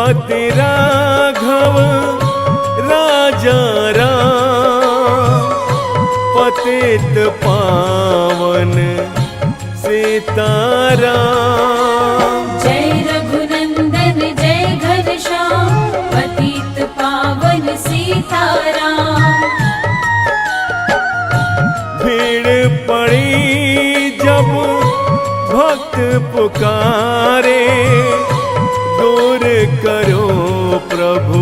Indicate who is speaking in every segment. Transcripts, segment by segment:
Speaker 1: पति राघव राजा राम, पतित पावन सीताराम।
Speaker 2: जय रघुनंदन जय घनश्याम, पतित पावन सीताराम।
Speaker 1: भीड़ पड़ी जब भक्त पुकारे, दूर करो प्रभु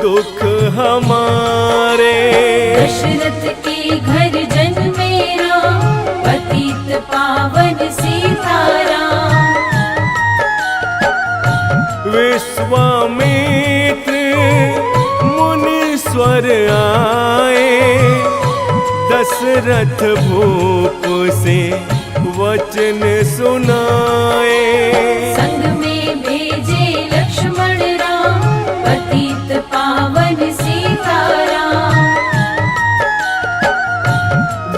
Speaker 1: दुख हमारे।
Speaker 2: दशरथ के घर जन्मे राम, पतित पावन सीताराम।
Speaker 1: विश्वामित्र मुनीश्वर आए, दशरथ भूप से वचन सुनाए।
Speaker 2: संग में भेजे लक्ष्मण राम, पतित पावन सीताराम।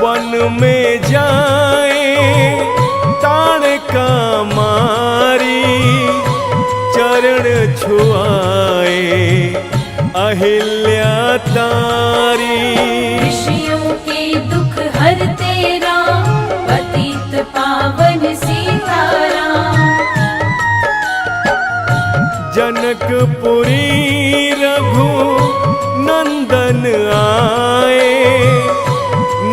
Speaker 1: वन में जाए ताड़का मारी, चरण छुआए अहिल्या तारी।
Speaker 2: ऋषियों के दुख हरते राम, पतित पावन सीताराम।
Speaker 1: जनकपुरी रघु नंदन आए,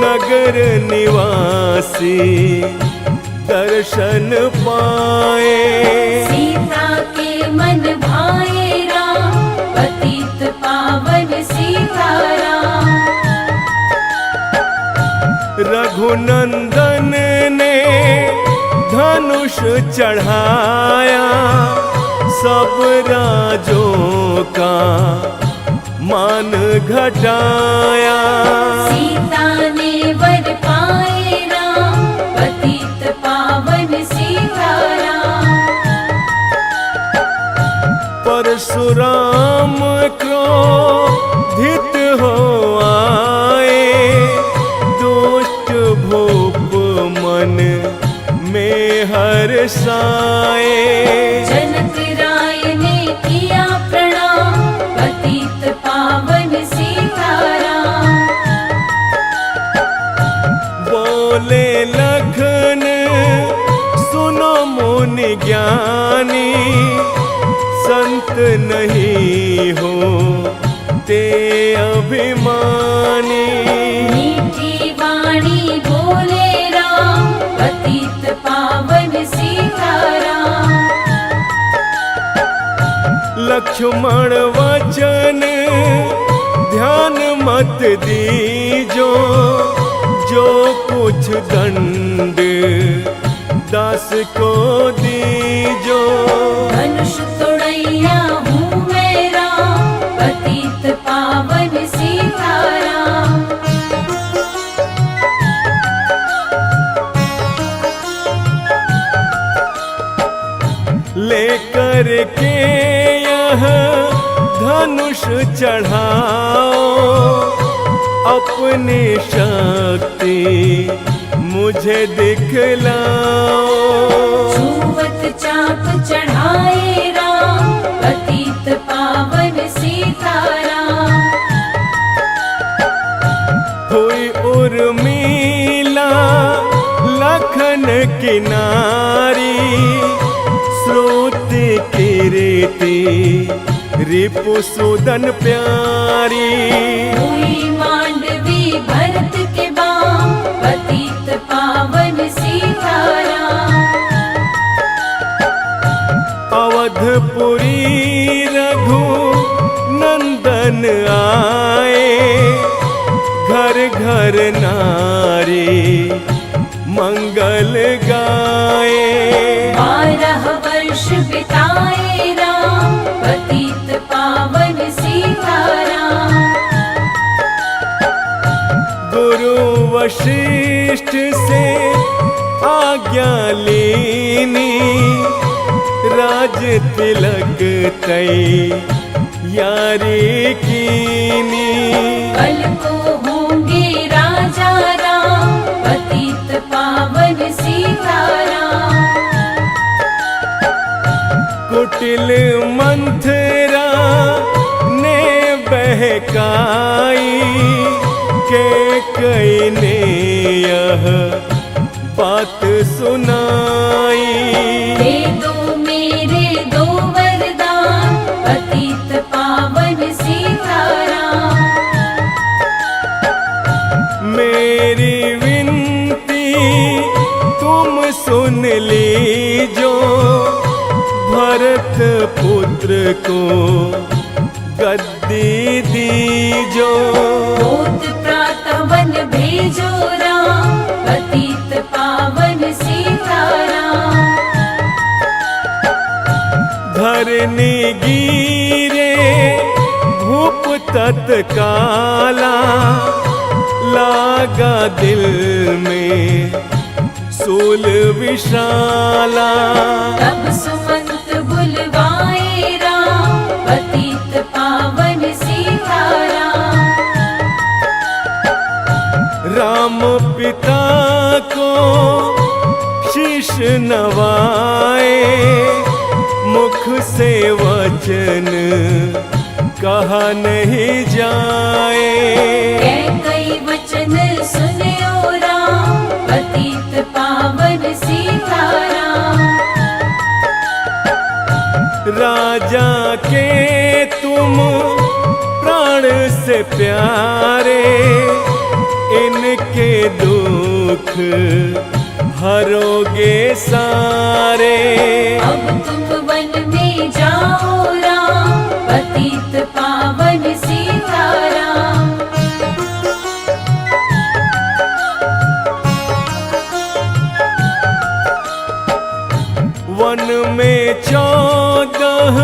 Speaker 1: नगर निवासी दर्शन पाए।
Speaker 2: सीता के मन भाए राम, पतित पावन सीताराम।
Speaker 1: रघुनंदन ने धनुष चढ़ाया, सब राजों का मान घटाया।
Speaker 2: सीता ने वर पाए राम, पतित पावन सीताराम।
Speaker 1: परशुराम क्रोधित हो आए, दुष्ट भूप मन में हर्षाए।
Speaker 2: जनक राय ने किया प्रणाम, पतित पावन सीताराम।
Speaker 1: बोले लखन सुनो मुनि ज्ञानी, संत नहीं हो ते अभिमानी।
Speaker 2: मीठी वाणी बोले राम, पतित पावन सीताराम।
Speaker 1: लक्ष्मण वचन ध्यान मत दीजो, जो कुछ दंड दास को दीजो।
Speaker 2: धनुष तोड़ैया हूँ मैं राम, पतित पावन सीताराम।
Speaker 1: लेकर के यह धनुष चढ़ाओ, अपनी शक्ति मुझे दिखलाओ।
Speaker 2: छुवत चाप चढ़ाए राम, पतित पावन सीताराम।
Speaker 1: हुई उर्मिला लखन किनारी, श्रुति कीर्ति रिपुसूदन प्यारी।
Speaker 2: हुई मांडवी भरत के बाम, पतित पावन सीताराम।
Speaker 1: अवधपुरी रघु नंदन आए, घर घर नारी मंगल गाए।
Speaker 2: 12 वर्ष बिताए राम, पतित पावन सीताराम।
Speaker 1: गुरु वशिष्ठ से आज्ञा लीनी, राज तिलक तैयारी कीनी।
Speaker 2: कल को होंगे राजा राम, पतित पावन सीताराम।
Speaker 1: कुटिल मंथ कई ने यह बात सुनाई।
Speaker 2: दे दो मेरे दो वरदान, पतित पावन सीताराम।
Speaker 1: मेरी विनती तुम सुन लीजो, भरत पुत्र को गद्दी दीजो।
Speaker 2: होत प्रातः वन भेजो राम, पतित पावन सीताराम।
Speaker 1: धरनी गिरे भूप तत्काला, लागा दिल में सूल विशाला।
Speaker 2: तब सुमंत बुलवाए राम, पतित पावन सीताराम।
Speaker 1: राम पिता को शीश नवाए, मुख से वचन कहा नहीं जाए।
Speaker 2: कई वचन सुनियो राम, पतित पावन सीताराम।
Speaker 1: राजा के तुम प्राण से प्यारे, इनके दुख हरोगे सारे।
Speaker 2: अब तुम वन में जाओ राम, पतित पावन सीताराम।
Speaker 1: वन में 14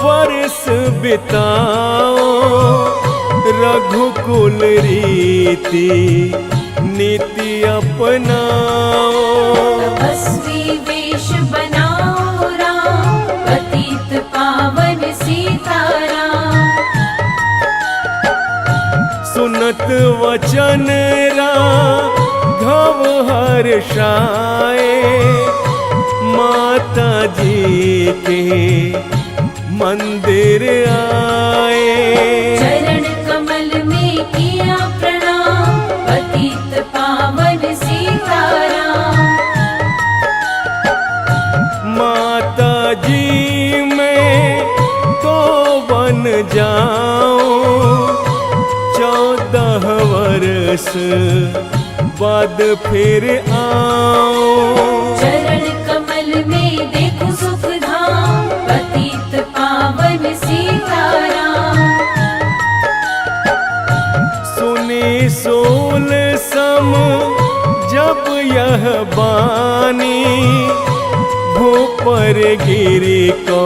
Speaker 1: वर्ष बिताओ, रघुकुल रीति नीति अपनाओ।
Speaker 2: तपस्वी वेश बनाओ राम, पतित पावन सीताराम।
Speaker 1: सुनत वचन राघव हर्षाए, माता जी के मंदिर आए।
Speaker 2: चरण कमल में किया प्रणाम, पतित पावन सीताराम।
Speaker 1: माता जी मैं तो बन जाऊं, 14 वर्ष बाद फिर आऊं।
Speaker 2: चरण कमल में देखो सुख धाम, पतित पावन सीताराम।
Speaker 1: सुनी सोल सम जब यह बानी, भूपर गिरी को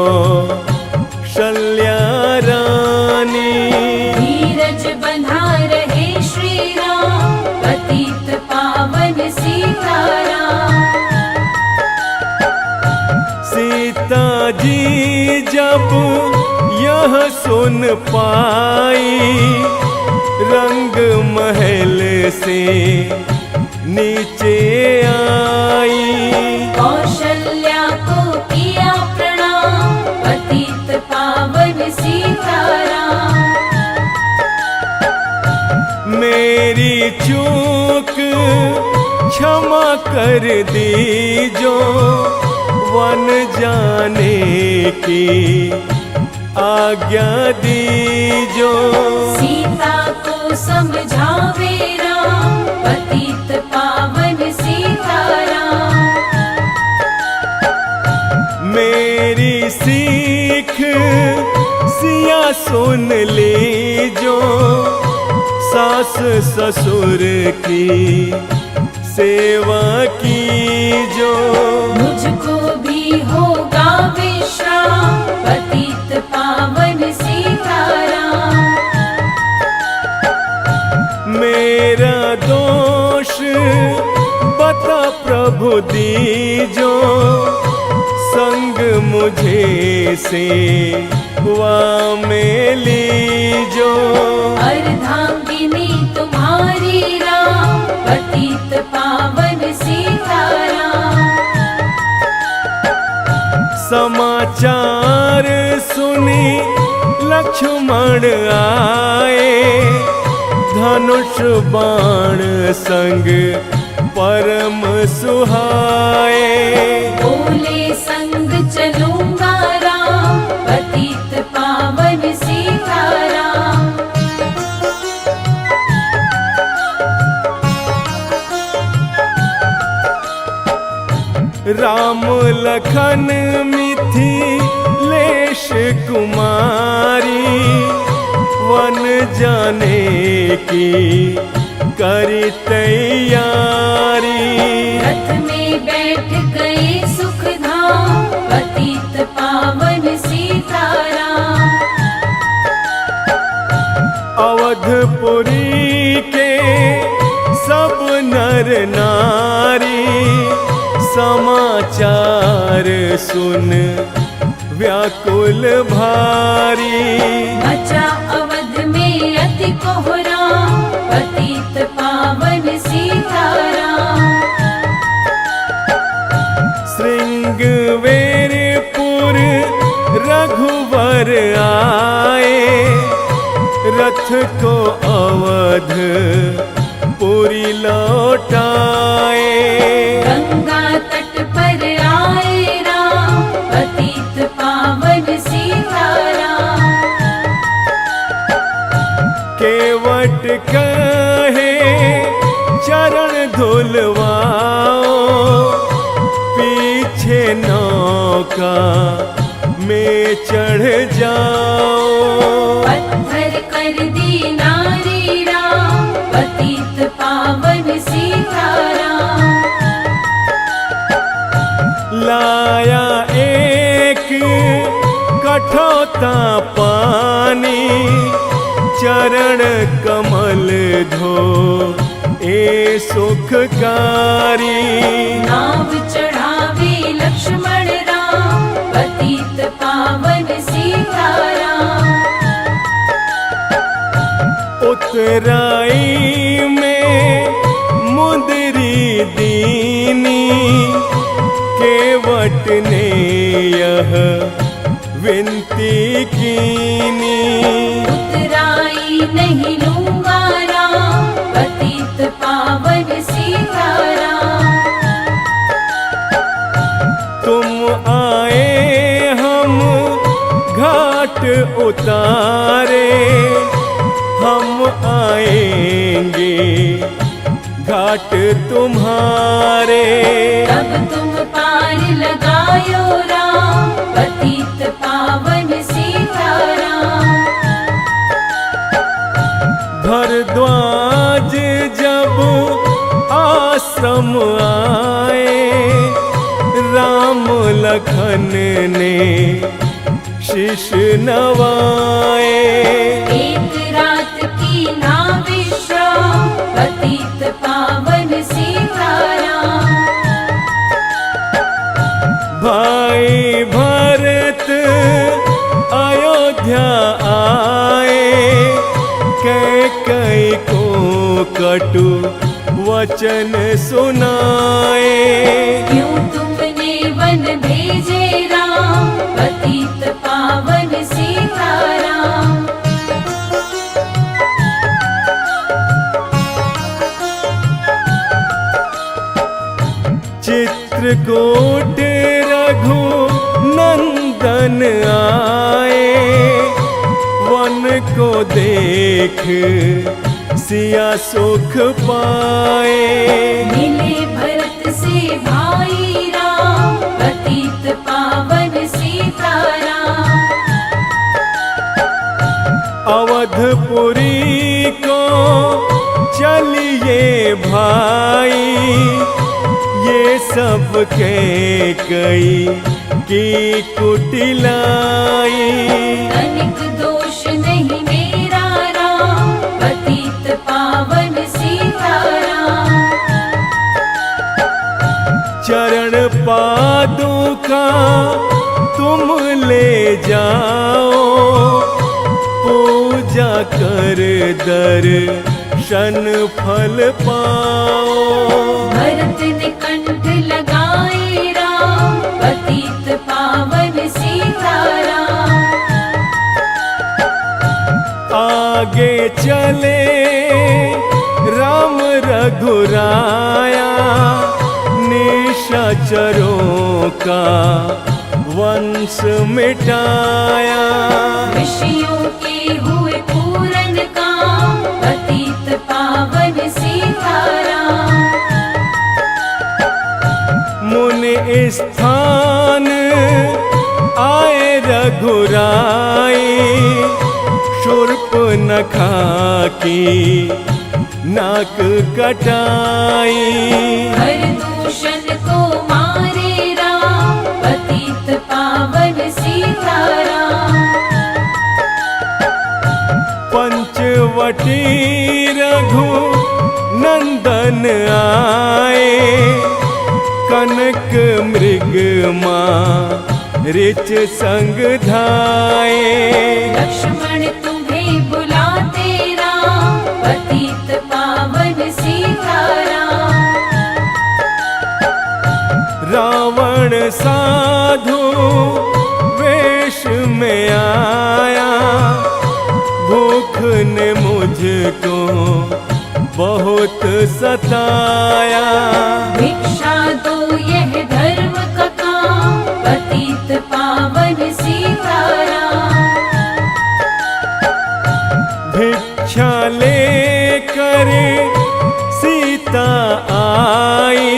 Speaker 1: शल्या रानी।
Speaker 2: धीरज बंधा रहे श्री राम, पतित पावन सीताराम।
Speaker 1: सीता जी जब यह सुन पाई, रंग महल से नीचे आई।
Speaker 2: कौशल्या को किया प्रणाम, पतित पावन सीताराम।
Speaker 1: मेरी चूक क्षमा कर दीजो, वन जाने की आज्ञा दीजो।
Speaker 2: सीता को समझावे राम, पतित पावन सीताराम।
Speaker 1: मेरी सीख सिया सुन लीजो, सास ससुर की सेवा कीजो।
Speaker 2: मुझको भी होगा विश्राम, पतित पावन सीताराम।
Speaker 1: मेरा दोष बता प्रभु दीजो, संग मुझे सेवा में लीजो।
Speaker 2: अर्धांगिनी तुम्हारी राम, पतित पावन सीताराम।
Speaker 1: समाचार सुनी लक्ष्मण आए, धनुष बाण संग परम सुहाए।
Speaker 2: बोले संग चलूंगा राम, पतित पावन सीताराम।
Speaker 1: राम लखन मिथिलेश कुमारी, वन जाने की करी तैयारी।
Speaker 2: रथ में बैठ गए सुखधाम, पतित पावन सीताराम।
Speaker 1: अवधपुरी के सब नर नारी, समाचार सुन व्याकुल भारी।
Speaker 2: मचा अवध में अति कोहराम, पतित पावन सीताराम।
Speaker 1: श्रृंगवेरपुर रघुवर आए, रथ को अवध पुरी लौटाए।
Speaker 2: गंगा तट पर आए राम, पतित पावन सीताराम।
Speaker 1: केवट कहे चरण धुलवाओ, पीछे नौका में चढ़ जाओ।
Speaker 2: पत्थर कर दी नारी राम, पतित पावन सीताराम।
Speaker 1: लाया एक कठोता पानी, चरण कमल धो ए सुखकारी।
Speaker 2: नाव चढ़ावे लक्ष्मण राम, पतित पावन सीताराम।
Speaker 1: उतराई में मुंदरी दीनी, केवट ने यह विनती कीनी।
Speaker 2: उतराई नहीं लूंगा राम, पतित पावन सीताराम।
Speaker 1: तुम आए हम घाट उतारे, हम आएंगे घाट तुम्हारे।
Speaker 2: तब तुम पार लगायो राम, पतित पावन सीताराम।
Speaker 1: भरद्वाज जब आश्रम आए, राम लखन ने शीश नवाए।
Speaker 2: एक रात की ना विश्राम, पतित पावन सीताराम।
Speaker 1: भाई भरत अयोध्या आए, कैकई को कटु वचन सुनाए।
Speaker 2: क्यों तुमने वन भेजे राम, पतित पावन सीताराम।
Speaker 1: चित्रकूट रघु नंदन आए, वन को देख सिया सुख पाए।
Speaker 2: मिले भरत से भाई राम, पतित पावन सीताराम।
Speaker 1: अवधपुरी को चलिए भाई, ये सब के कई की कुटिलाई।
Speaker 2: तनिक दोष नहीं मेरा राम, पतित पावन सीताराम।
Speaker 1: चरण पादुका तुम ले जाओ, पूजा कर दर्शन फल पाओ।
Speaker 2: भरत ने कंठ लगाए राम, पतित पावन सीताराम।
Speaker 1: आगे चले रघुराया निशाचरों का वंश मिटाया।
Speaker 2: ऋषियों के हुए पूरन काम, पतित पावन सीताराम।
Speaker 1: मुनि स्थान आए रघुराई, शूर्पनखा की नाक कटाई।
Speaker 2: हर दूषण को मारे राम, पतित पावन सीताराम।
Speaker 1: पंचवटी रघु नंदन आए, कनक मृग रिच संग धाये।
Speaker 2: लक्ष्मण तुम्हें बुलाते राम, पतित पावन सीताराम।
Speaker 1: रावण साधु वेश में आया, भूख ने मुझको बहुत सताया।
Speaker 2: भिक्षा दो यह धर्म का काम, पतित पावन सीताराम।
Speaker 1: भिक्षा लेकर सीता आई,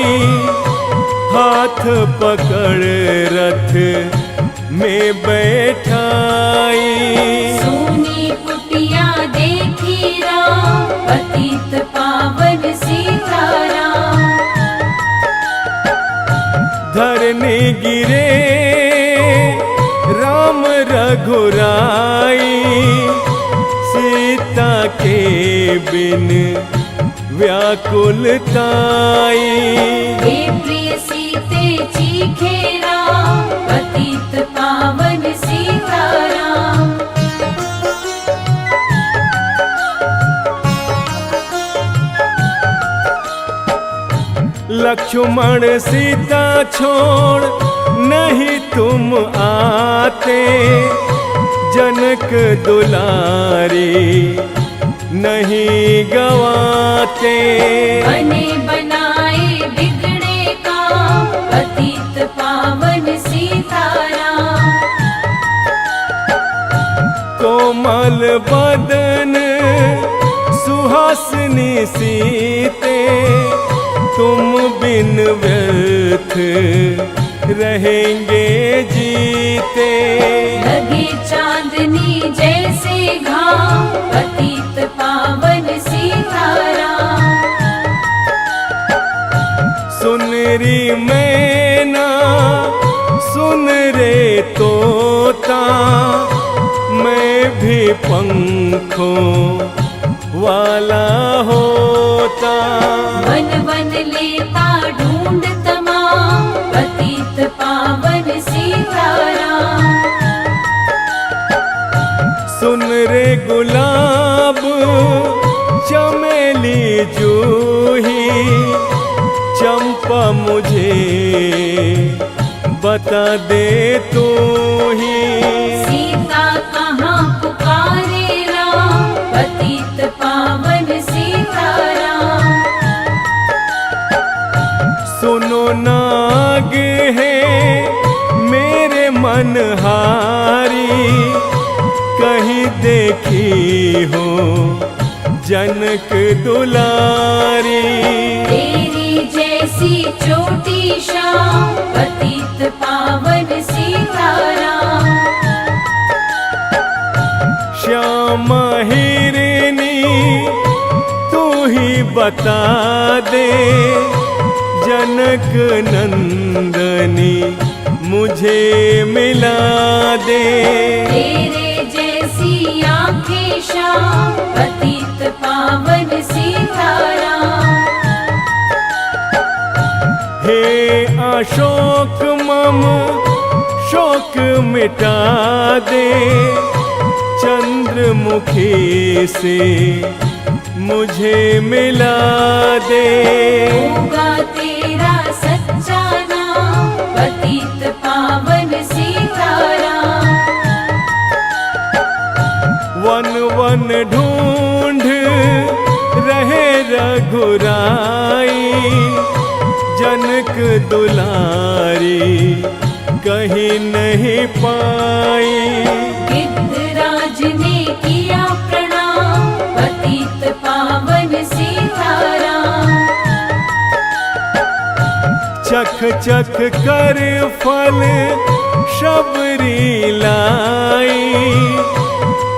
Speaker 1: हाथ पकड़ रथ में बैठाई।
Speaker 2: सोनी कुटिया देखी राम, पतित पावन सीताराम।
Speaker 1: धरनी गिरे राम रघुराई, सीता के बिन व्याकुलताई।
Speaker 2: हे प्रिय सीते चीखे राम, पतित पावन सीताराम।
Speaker 1: लक्ष्मण सीता छोड़ नहीं तुम आते, जनक दुलारी नहीं गवाते।
Speaker 2: बने बनाए बिगड़े काम, पतित पावन सीताराम।
Speaker 1: कोमल बदन सुहासिनी सीते, तुम बिन व्यर्थ रहेंगे जीते।
Speaker 2: लगे चांदनी जैसे घाम, पतित पावन सीताराम।
Speaker 1: सुनरी मैना सुन रे तोता, मैं भी पंखों वाला होता।
Speaker 2: वन वन लेता ढूंढ तमाम, पतित पावन सीताराम।
Speaker 1: सुन रे गुलाब चमेली जूही, चंपा मुझे बता दे तू ही।
Speaker 2: सीता कहाँ पुकारे राम, पतित पावन सीताराम।
Speaker 1: सुनो नाग है मेरे मनहारी, कहीं देखी हो जनक दुलारी।
Speaker 2: तेरी जैसी चोटी शाम, पतित पावन सीताराम।
Speaker 1: श्यामा हिरनी तू ही बता दे, जनक नंदनी मुझे मिला दे।
Speaker 2: तेरे जैसी आंखें शाम, पतित पावन सीताराम।
Speaker 1: हे अशोक मम शोक मिटा दे, चंद्रमुखी से मुझे मिला दे।
Speaker 2: होगा तेरा सच्चा नाम, पतित पावन सीताराम।
Speaker 1: वन वन ढूंढ रहे रघुरा, आई, जनक दुलारी कहीं नहीं पाई।
Speaker 2: गिद्धराज ने किया प्रणाम, पतित पावन सीताराम।
Speaker 1: चख चख कर फल शबरी लाई,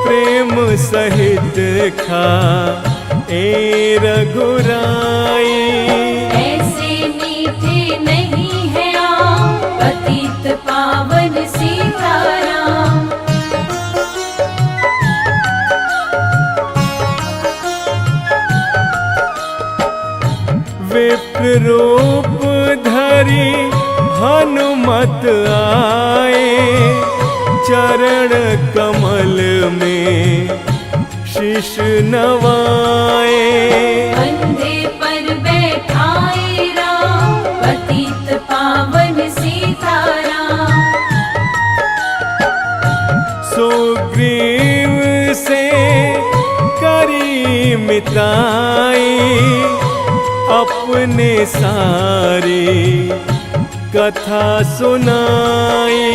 Speaker 1: प्रेम सहित खा ए रघुराई।
Speaker 2: ऐसे मीठे नहीं है आम, पतित पावन सीताराम।
Speaker 1: विप्र रूप धरी हनुमत आए, चरण कमल में शीश नवाए।
Speaker 2: कंधे पर बैठाए राम, पतित पावन सीताराम।
Speaker 1: सुग्रीव से करी मिताई, अपने सारी कथा सुनाई।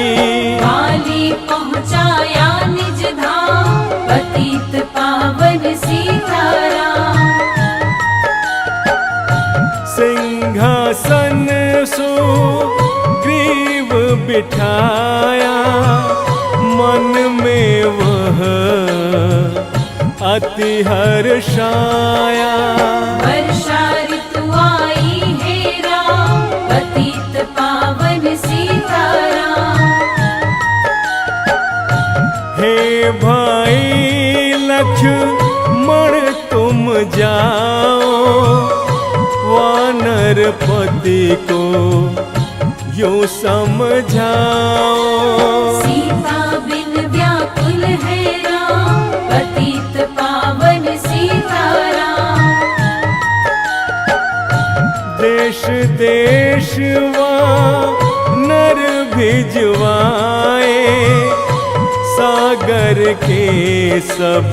Speaker 2: काली पहुँचाया निज धाम, पतित पावन सीताराम।
Speaker 1: सिंहासन सुग्रीव बिठाया, मन में वह अति हर्षाया।
Speaker 2: वर्षा ऋतु आई है राम, पतित पावन सीताराम।
Speaker 1: हे भाई लक्ष्मण तुम जाओ, वानर पति को यूं समझाओ।
Speaker 2: सीता बिन व्याकुल है राम, पतित पावन सीताराम।
Speaker 1: देश देश वानर भिजवाए, सागर के सब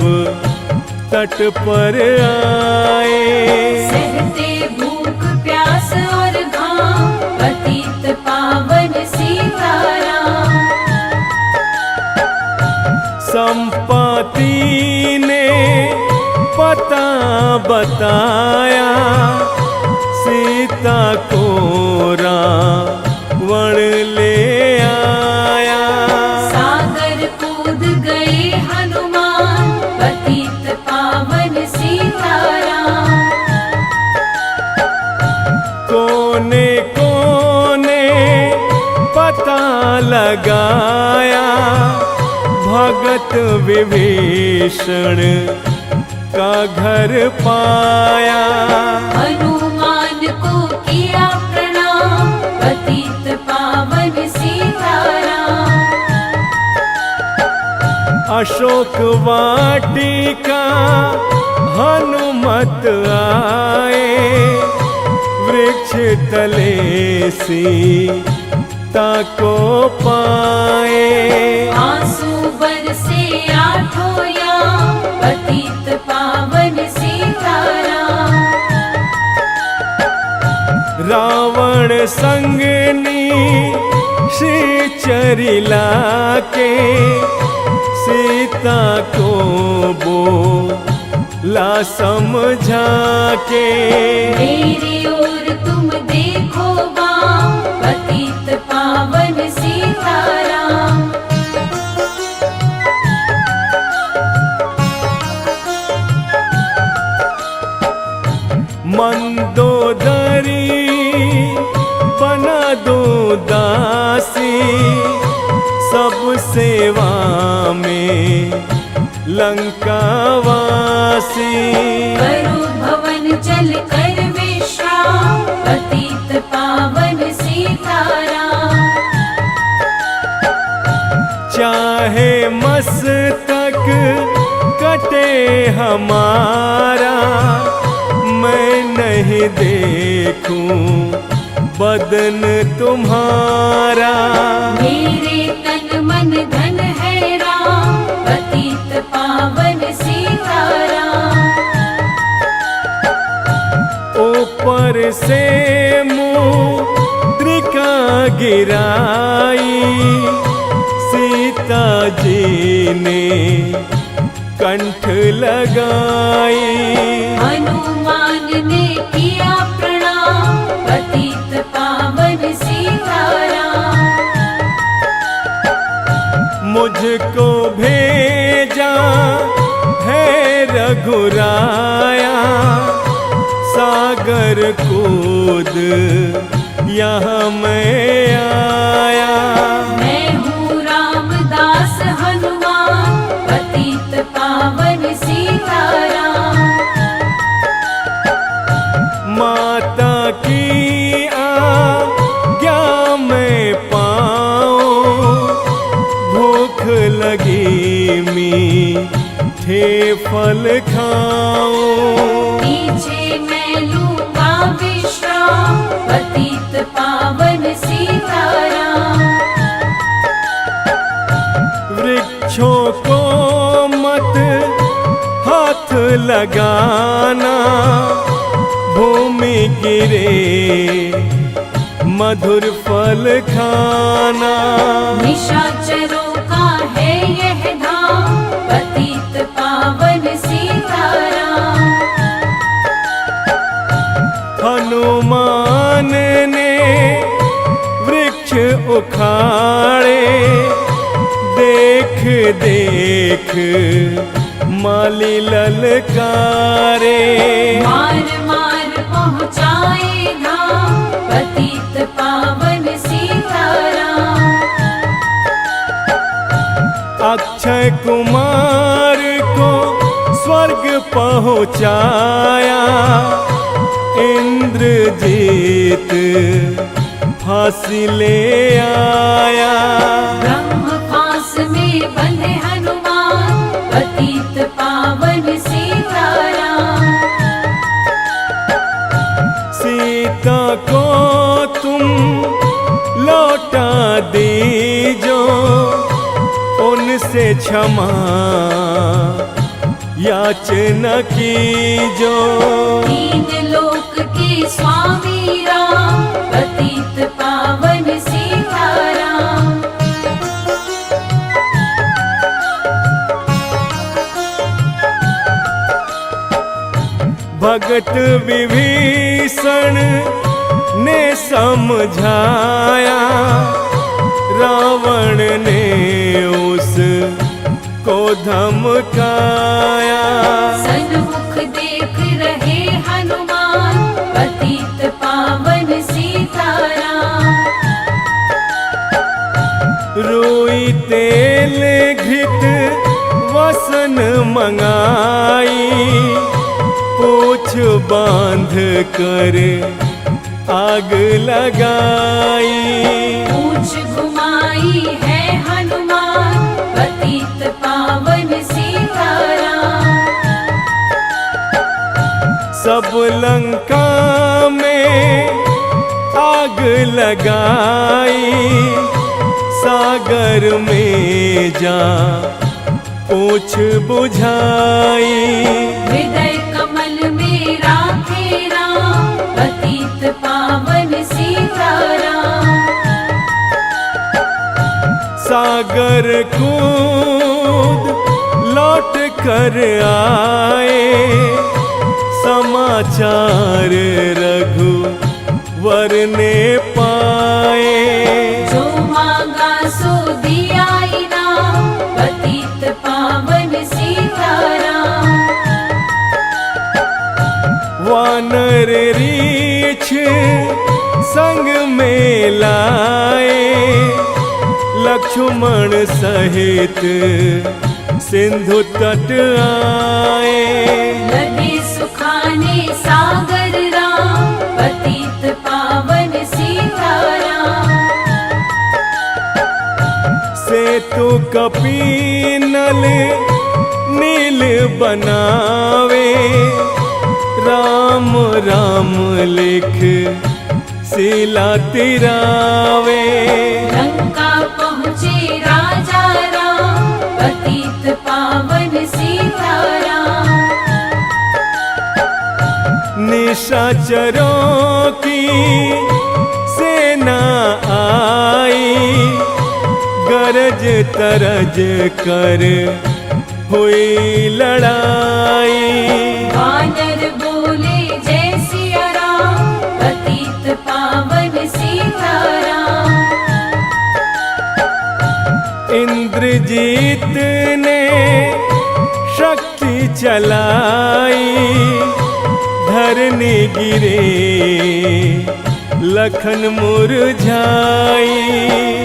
Speaker 1: तट पर आए।
Speaker 2: सहते भूख प्यास और घाम, पतित पावन सीताराम।
Speaker 1: संपाति ने पता बताया, सीता को रावण ले आया।
Speaker 2: सागर कूद गए हनुमान, पतित पावन सीताराम।
Speaker 1: कोने कोने पता लगाया, भगत विभीषण का घर पाया।
Speaker 2: हनुमान को किया प्रणाम, पतित पावन सीताराम।
Speaker 1: अशोक वाटिका हनुमत आए, वृक्ष तले सीता को पाए।
Speaker 2: आंसू बरसे आठों याम, पतित पावन सीताराम।
Speaker 1: रावण संगनी श्रीचरिला के, सीता को बोला समझा के।
Speaker 2: मेरी ओर तुम देखो बाम, पतित पावन सीताराम।
Speaker 1: मंदोदरी बना दो दासी, सब सेवा में लंकावासी।
Speaker 2: करु भवन चल कर विश्राम, पतित पावन सीताराम।
Speaker 1: चाहे मस्तक कटे हमारा, मैं नहीं देखूं बदन तुम्हारा।
Speaker 2: मेरे तन मन धन है राम, पतित पावन सीताराम।
Speaker 1: ऊपर से मुद्रिका गिराई, सीता जी ने कंठ लगाई।
Speaker 2: हनुमान ने किया प्रणाम, पतित पावन सीताराम।
Speaker 1: मुझको भेजा है रघुराया, सागर कूद यहाँ मैं आया।
Speaker 2: मैं हूँ रामदास हनुमान, पतित पावन सीताराम।
Speaker 1: माता की आज्ञा मैं पाऊं, भूख लगी मीठे फल खाऊं।
Speaker 2: पीछे मैं लूंगा विश्राम, पतित पावन सीताराम।
Speaker 1: वृक्षों को मत हाथ लगाना, भूमि गिरे मधुर फल खाना।
Speaker 2: निशाचरों का है यह धाम, पतित पावन सीताराम।
Speaker 1: हनुमान ने वृक्ष उखाड़े, देख देख माली ललकारे।
Speaker 2: मार मार पहुँचाए धाम, पतित पावन सीताराम।
Speaker 1: अक्षय कुमार को स्वर्ग पहुँचाया, इंद्रजीत फांसी ले आया।
Speaker 2: ब्रह्म फांस में बंधे हनुमान, पतित पावन सीताराम।
Speaker 1: सीता को तुम लौटा दीजो, उनसे क्षमा याचना कीजो।
Speaker 2: तीन लोक के स्वामी राम, पतित पावन सीताराम।
Speaker 1: भगत विभीषण ने समझाया, रावण ने उस को धमकाया।
Speaker 2: सन्मुख देख रहे हनुमान, पतित पावन सीताराम।
Speaker 1: रोई तेल घृत वसन मंगाई, पूछ बांध कर आग लगाई।
Speaker 2: पूछ घुमाई है हनुमान, पतित पावन सीताराम।
Speaker 1: सब लंका में आग लगाई, सागर में जा पूछ बुझाई।
Speaker 2: हृदय कमल में राखे राम, पतित पावन सीताराम।
Speaker 1: सागर कूद लौट कर आए, समाचार रघुवर ने पाए।
Speaker 2: जो मांगा सो दिया इनाम, पतित पावन सीताराम।
Speaker 1: वानर रीछ संग में लाए, लक्ष्मण सहित सिंधु तट आए।
Speaker 2: लगे सुखाने सागर राम, पतित पावन सीताराम।
Speaker 1: सेतु कपीनल नील बनावे, राम राम लिख शिला तिरावे।
Speaker 2: लंका पहुँचे राजा राम, पतित पावन सीताराम।
Speaker 1: निशाचरों की सेना आई, गरज तरज कर हुई लड़ाई।
Speaker 2: वानर बोले जय सिया राम, पतित पावन सीताराम।
Speaker 1: इंद्रजीत ने शक्ति चलाई, धरनी गिरे लखन मुरझाई।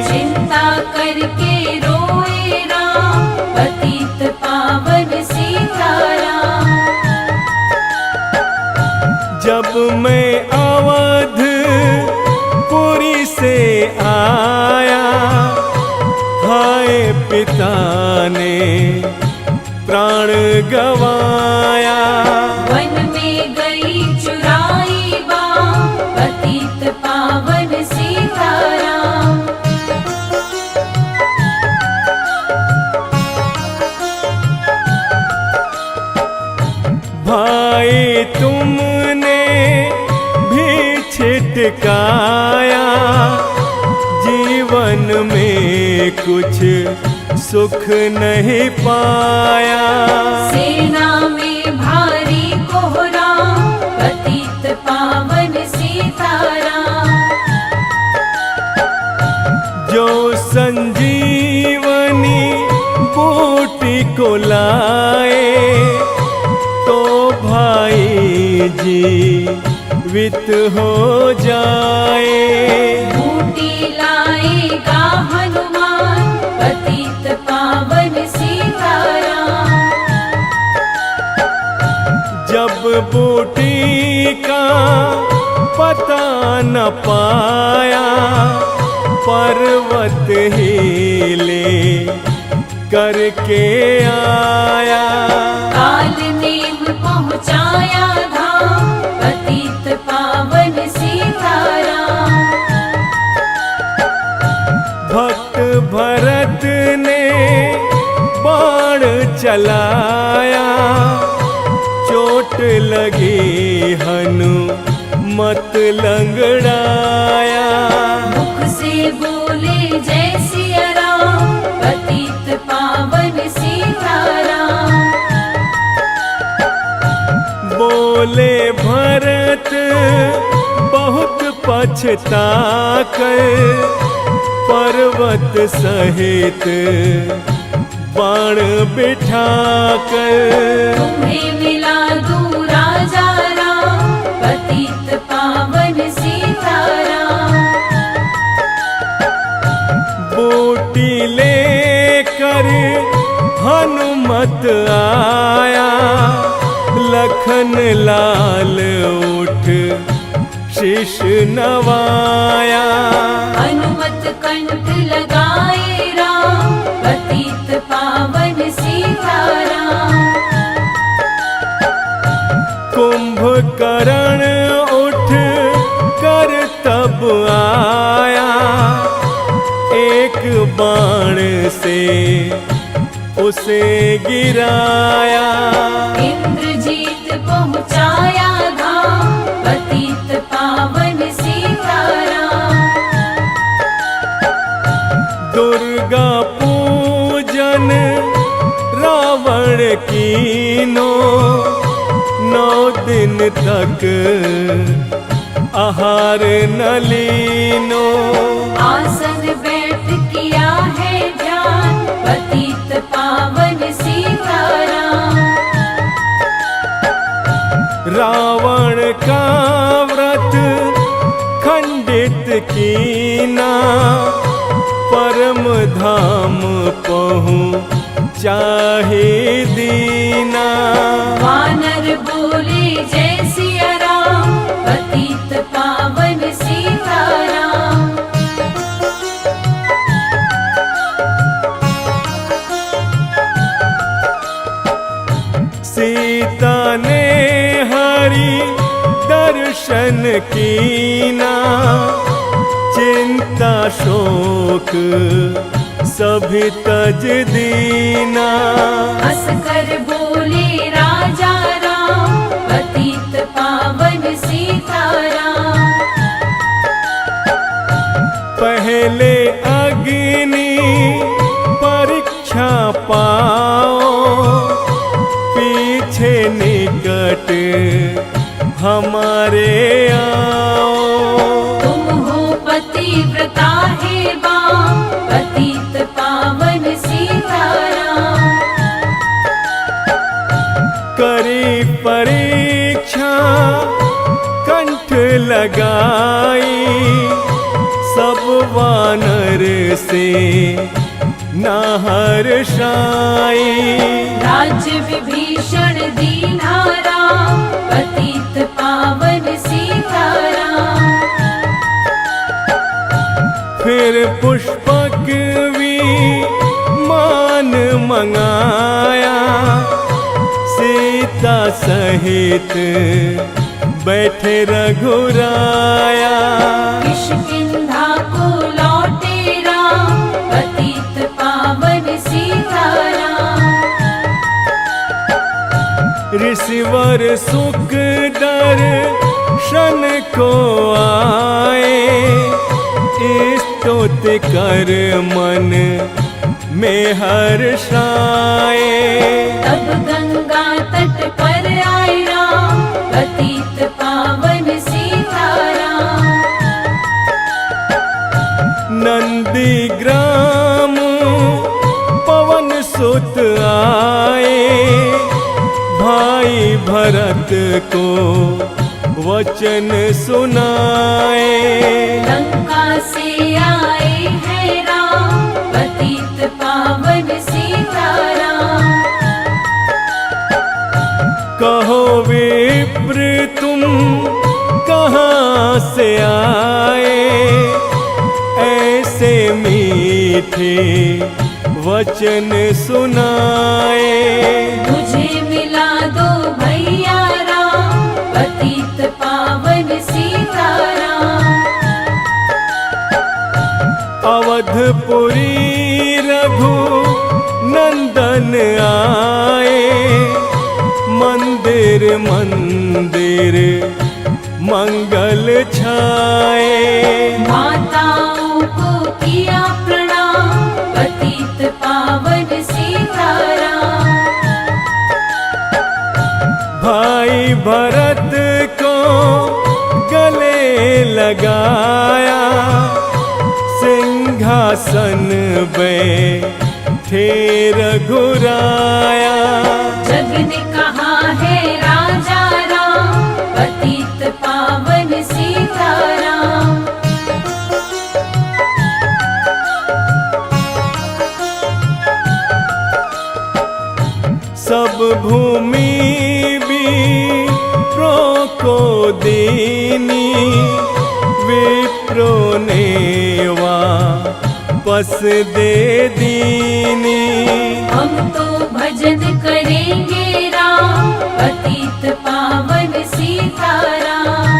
Speaker 2: चिंता करके रोए राम, पतित पावन सीताराम।
Speaker 1: जब मैं अवध पुरी से आया, हाय पिता ने प्राण गवाया।
Speaker 2: वन में गई चुराई बाँ, पतित पावन सीताराम।
Speaker 1: भाई तुमने भी छिटकाया, जीवन में कुछ सुख नहीं पाया।
Speaker 2: सेना में भारी कोहरा, पतित पावन सीताराम।
Speaker 1: जो संजीवनी बूटी को लाए, तो भाई जीवित हो जाए।
Speaker 2: बूटी लाएगा हनुमान, पतित पावन सीताराम।
Speaker 1: जब बूटी का पता न पाया, पर्वत हिले करके आया।
Speaker 2: काल नेम पहुँचाया धाम, पतित पावन सीताराम।
Speaker 1: भक्त भरत ने बाण चलाया, चोट लगी हनुमत लंगड़ाया।
Speaker 2: मुख से बोले जय सिया राम, पतित पावन सीताराम।
Speaker 1: बोले भरत बहुत पछता कर, पर्वत सहित बाण बिठा कर।
Speaker 2: तुम्हें मिला दूँ राजा राम, पतित पावन सीताराम।
Speaker 1: बूटी लेकर हनुमत आया, लखन लाल उठ शीश नवाया।
Speaker 2: हनुमत कंठ लगाए राम, पतित पावन सीताराम।
Speaker 1: कुंभकर्ण उठ कर तब आया, एक बाण से उसे गिराया।
Speaker 2: इंद्रजीत पहुँचाया धाम, पतित पावन सीताराम।
Speaker 1: दुर्गा पूजन रावण कीनो, 9 दिन तक आहार न लीनो।
Speaker 2: आसन बैठ किया है ध्यान, पतित पावन सीताराम।
Speaker 1: रावण का व्रत खंडित कीना, परम धाम पहुँचाहे दीना।
Speaker 2: वानर बोले जय सिया राम, पतित पावन सीताराम।
Speaker 1: सीता ने हरि दर्शन कीना, चिंता शोक सभी तज दीना।
Speaker 2: हंस कर बोले राजा राम, पतित पतित पावन सीताराम।
Speaker 1: पहले अग्नि परीक्षा पाओ, पीछे निकट हमारे आओ।
Speaker 2: तुम हो पतिव्रता हे बाम, पतित पावन सीताराम।
Speaker 1: करी परीक्षा कंठ लगाई, सब वानर से न हर्षाई।
Speaker 2: राज्य विभीषण दीन्हा राम, पतित पावन सीताराम।
Speaker 1: फिर पुष्पक विमान मंगाया, सीता सहित बैठे रघुराया।
Speaker 2: किष्किंधा को लौटे राम, पतित पावन सीताराम।
Speaker 1: ऋषिवर सुख दर्शन को आए, स्तुति कर मन में हर्षाए।
Speaker 2: तब गंगा तट पर आए राम, पतित पावन सीताराम।
Speaker 1: नंदी ग्राम पवन सुत आए, भाई भरत को वचन सुनाए।
Speaker 2: लंका से आए हैं राम, पतित पावन सीताराम।
Speaker 1: कहो विप्र तुम कहाँ से आए, ऐसे मीठे वचन सुनाए।
Speaker 2: मुझे मिला दो भैया राम, पतित पावन सीताराम।
Speaker 1: अवधपुरी रघु नंदन आए, मंदिर मंदिर मंगल छाए।
Speaker 2: माताओं को किया प्रणाम, पतित पावन सीताराम।
Speaker 1: भाई भरत को गले लगाया, सिंहासन बैठे रघुराया।
Speaker 2: जग ने कहा है राजा राम, पतित पावन सीताराम।
Speaker 1: सब भूमि विप्रो को दीनी, विप्रो ने वापस दे दीनी।
Speaker 2: हम तो भजन करेंगे राम, पतित पावन सीताराम।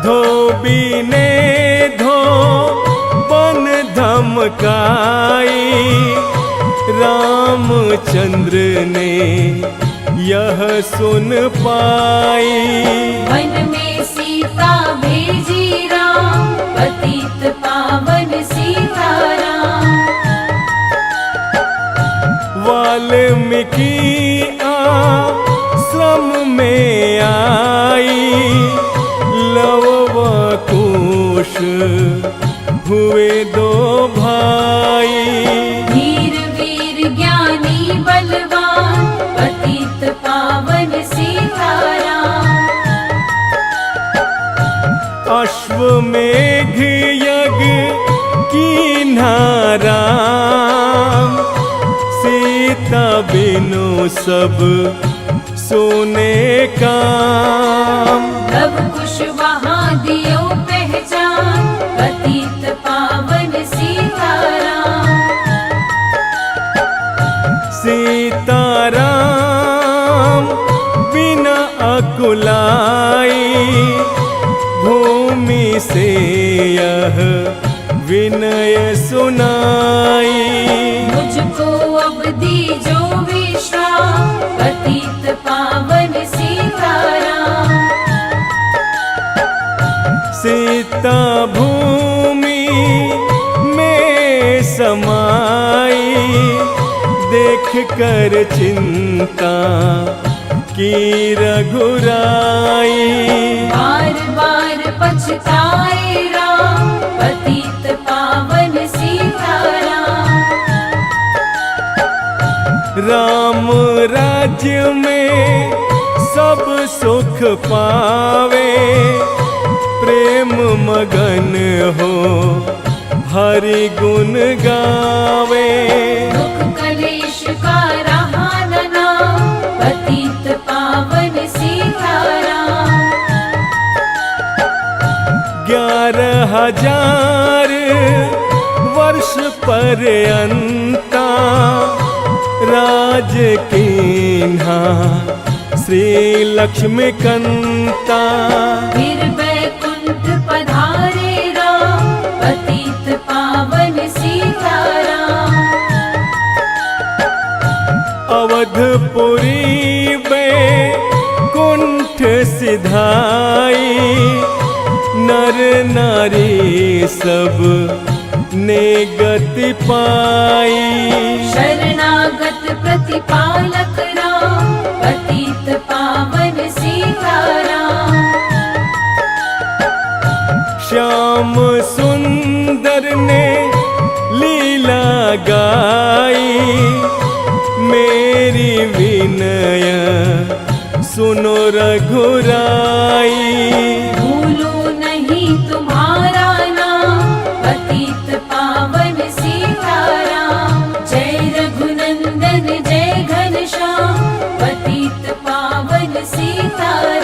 Speaker 1: धोबी ने धोबन धमकाई, रामचंद्र ने यह सुन पाई।
Speaker 2: वन में सीता भेजी राम, पतित पावन सीताराम।
Speaker 1: वाल्मीकि आश्रम में आई, लव व कुश हुए दो भाई।
Speaker 2: धीर वीर ज्ञानी बलवान, पतित पावन सीताराम।
Speaker 1: अश्वमेघ यज्ञ कीन्हा राम, सीता बिनु सब सोने काम।
Speaker 2: लव कुश वहाँ दियो पहचान, पतित पावन सीताराम।
Speaker 1: सीताराम बिना अकुलाई, भूमि से यह विनय सुनाई।
Speaker 2: मुझको अब दीजो विश्राम, पतित पावन सीताराम।
Speaker 1: सीता भूमि में समाई देख कर चिंता की रघुराई।
Speaker 2: बार बार पछताए राम पतित पावन सीताराम।
Speaker 1: राम राज्य में सब सुख पावे प्रेम मगन हो हरि गुण गावे।
Speaker 2: दुख कलेश का रहा न नाम पतित पावन सीताराम।
Speaker 1: 11,000 वर्ष पर्यंता राज कीन्हा श्री लक्ष्मी कंता।
Speaker 2: फिर बैकुंठ पधारे राम पतित पावन सीताराम।
Speaker 1: अवधपुरी बैकुंठ सिधाई नर नारी सब ने गति पाई।
Speaker 2: शरणागत प्रतिपालक राम पतित पावन सीताराम।
Speaker 1: श्याम सुंदर ने लीला गाई मेरी विनय सुनो रघुराई।
Speaker 2: भूलूं नहीं तुम्हारा नाम पतित पावन सीताराम। जय रघुनंदन जय घनश्याम पतित पावन सीताराम।